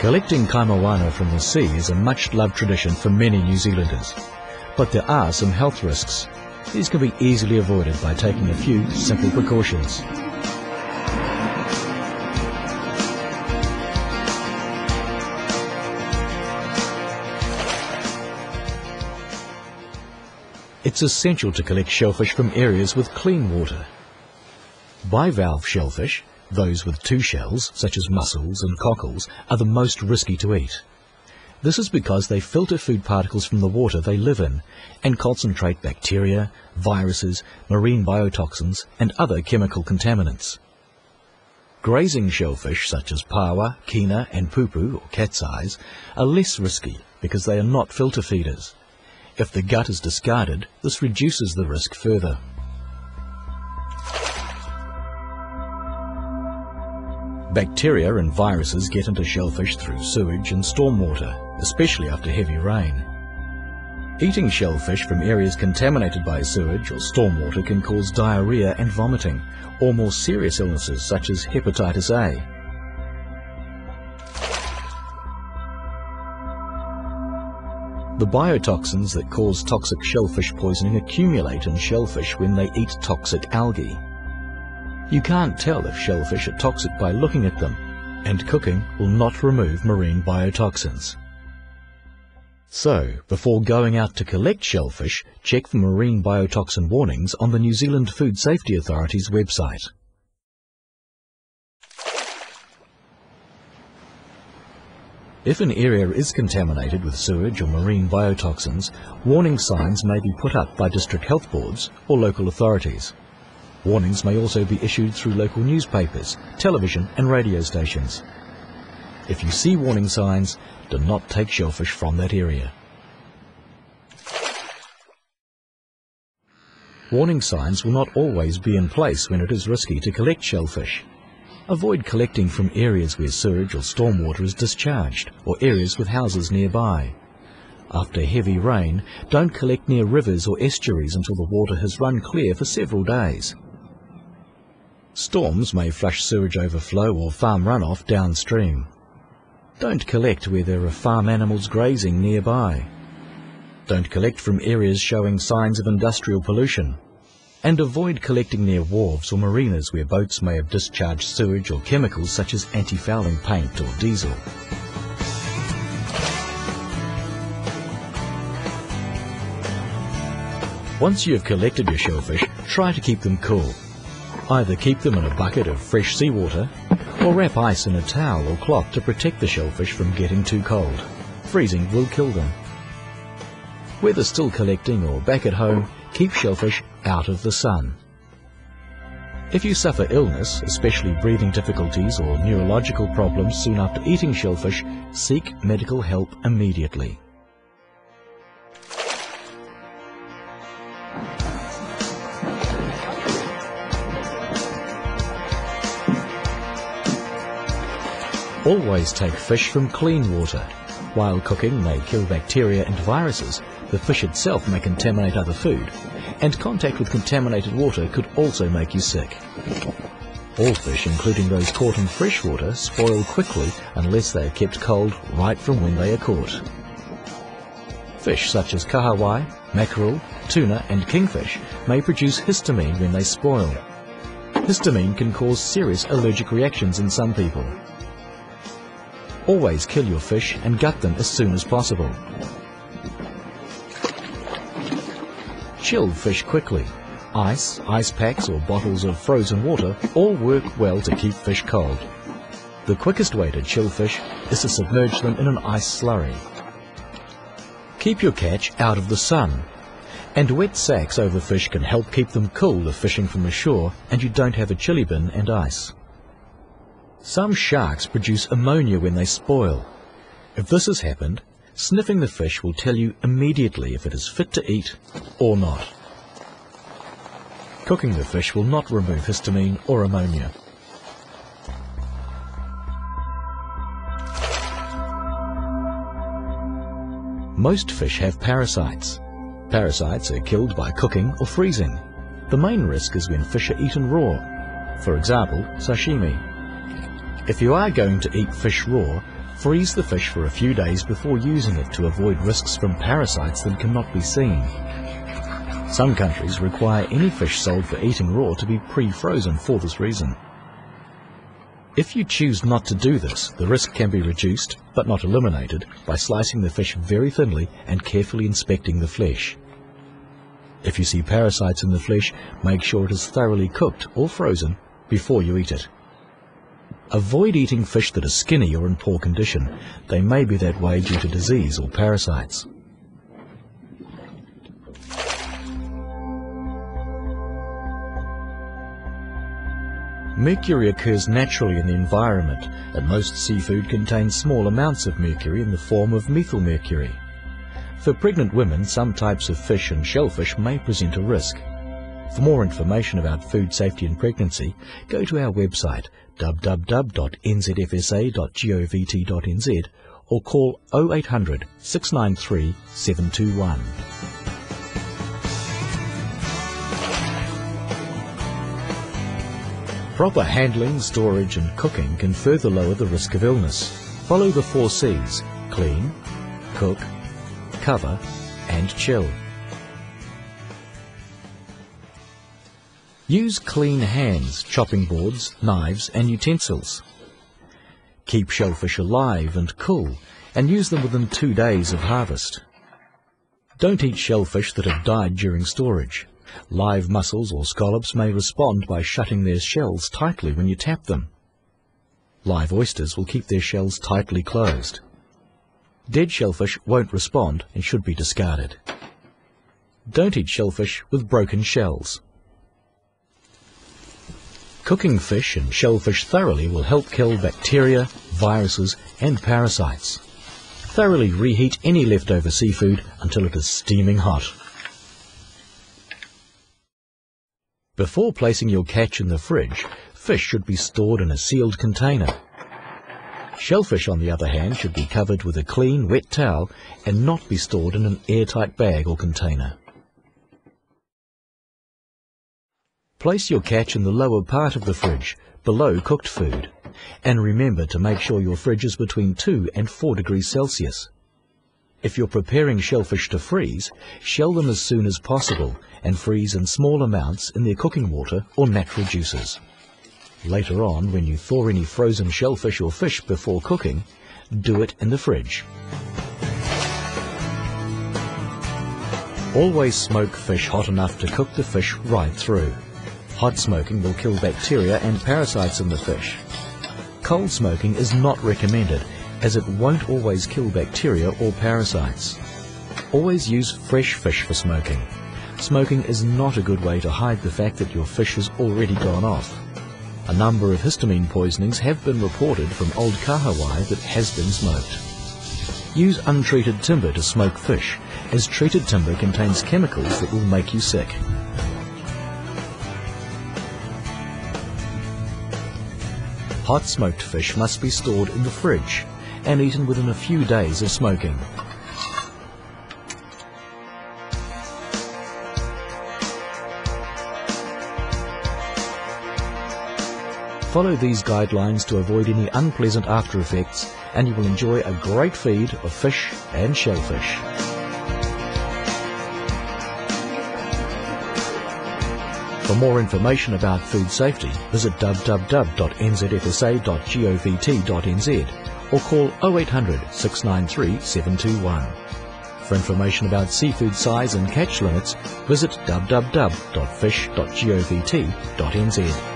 Collecting kaimoana from the sea is a much-loved tradition for many New Zealanders. But there are some health risks. These can be easily avoided by taking a few simple precautions. It's essential to collect shellfish from areas with clean water. Bivalve shellfish, those with two shells, such as mussels and cockles, are the most risky to eat. This is because they filter food particles from the water they live in and concentrate bacteria, viruses, marine biotoxins and other chemical contaminants. Grazing shellfish such as pawa, kina and pupu or cat's eyes are less risky because they are not filter feeders. If the gut is discarded, this reduces the risk further. Bacteria and viruses get into shellfish through sewage and stormwater, especially after heavy rain. Eating shellfish from areas contaminated by sewage or stormwater can cause diarrhea and vomiting, or more serious illnesses such as hepatitis A. The biotoxins that cause toxic shellfish poisoning accumulate in shellfish when they eat toxic algae. You can't tell if shellfish are toxic by looking at them, and cooking will not remove marine biotoxins. So, before going out to collect shellfish, check for marine biotoxin warnings on the New Zealand Food Safety Authority's website. If an area is contaminated with sewage or marine biotoxins, warning signs may be put up by district health boards or local authorities. Warnings may also be issued through local newspapers, television and radio stations. If you see warning signs, do not take shellfish from that area. Warning signs will not always be in place when it is risky to collect shellfish. Avoid collecting from areas where sewage or stormwater is discharged, or areas with houses nearby. After heavy rain, don't collect near rivers or estuaries until the water has run clear for several days. Storms may flush sewage overflow or farm runoff downstream. Don't collect where there are farm animals grazing nearby. Don't collect from areas showing signs of industrial pollution. And avoid collecting near wharves or marinas where boats may have discharged sewage or chemicals such as anti-fouling paint or diesel. Once you have collected your shellfish, try to keep them cool. Either keep them in a bucket of fresh seawater, or wrap ice in a towel or cloth to protect the shellfish from getting too cold. Freezing will kill them. Whether still collecting or back at home, keep shellfish out of the sun. If you suffer illness, especially breathing difficulties or neurological problems soon after eating shellfish, seek medical help immediately. Always take fish from clean water. While cooking may kill bacteria and viruses, the fish itself may contaminate other food, and contact with contaminated water could also make you sick. All fish, including those caught in fresh water, spoil quickly unless they are kept cold right from when they are caught. Fish such as kahawai, mackerel, tuna and kingfish may produce histamine when they spoil. Histamine can cause serious allergic reactions in some people. Always kill your fish and gut them as soon as possible. Chill fish quickly. Ice, ice packs or bottles of frozen water all work well to keep fish cold. The quickest way to chill fish is to submerge them in an ice slurry. Keep your catch out of the sun. And wet sacks over fish can help keep them cool if fishing from the shore and you don't have a chili bin and ice. Some sharks produce ammonia when they spoil. If this has happened, sniffing the fish will tell you immediately if it is fit to eat or not. Cooking the fish will not remove histamine or ammonia. Most fish have parasites. Parasites are killed by cooking or freezing. The main risk is when fish are eaten raw. For example, sashimi. If you are going to eat fish raw, Freeze the fish for a few days before using it to avoid risks from parasites that cannot be seen. Some countries require any fish sold for eating raw to be pre-frozen for this reason. If you choose not to do this, the risk can be reduced, but not eliminated, by slicing the fish very thinly and carefully inspecting the flesh. If you see parasites in the flesh, make sure it is thoroughly cooked or frozen before you eat it. Avoid eating fish that are skinny or in poor condition. They may be that way due to disease or parasites. Mercury occurs naturally in the environment, and most seafood contains small amounts of mercury in the form of methylmercury. For pregnant women, some types of fish and shellfish may present a risk. For more information about food safety in pregnancy, go to our website www.nzfsa.govt.nz or call 0800 693 721. Proper handling, storage and cooking can further lower the risk of illness. Follow the 4 C's: clean, cook, cover and chill. Use clean hands, chopping boards, knives and utensils. Keep shellfish alive and cool and use them within 2 days of harvest. Don't eat shellfish that have died during storage. Live mussels or scallops may respond by shutting their shells tightly when you tap them. Live oysters will keep their shells tightly closed. Dead shellfish won't respond and should be discarded. Don't eat shellfish with broken shells. Cooking fish and shellfish thoroughly will help kill bacteria, viruses and parasites. Thoroughly reheat any leftover seafood until it is steaming hot. Before placing your catch in the fridge, fish should be stored in a sealed container. Shellfish, on the other hand, should be covered with a clean, wet towel and not be stored in an airtight bag or container. Place your catch in the lower part of the fridge, below cooked food, and remember to make sure your fridge is between 2 and 4 degrees Celsius. If you're preparing shellfish to freeze, shell them as soon as possible and freeze in small amounts in their cooking water or natural juices. Later on, when you thaw any frozen shellfish or fish before cooking, do it in the fridge. Always smoke fish hot enough to cook the fish right through. Hot smoking will kill bacteria and parasites in the fish. Cold smoking is not recommended, as it won't always kill bacteria or parasites. Always use fresh fish for smoking. Smoking is not a good way to hide the fact that your fish has already gone off. A number of histamine poisonings have been reported from old kahawai that has been smoked. Use untreated timber to smoke fish, as treated timber contains chemicals that will make you sick. Hot smoked fish must be stored in the fridge and eaten within a few days of smoking. Follow these guidelines to avoid any unpleasant after effects, and you will enjoy a great feed of fish and shellfish. For more information about food safety, visit www.nzfsa.govt.nz or call 0800 693 721. For information about seafood size and catch limits, visit www.fish.govt.nz.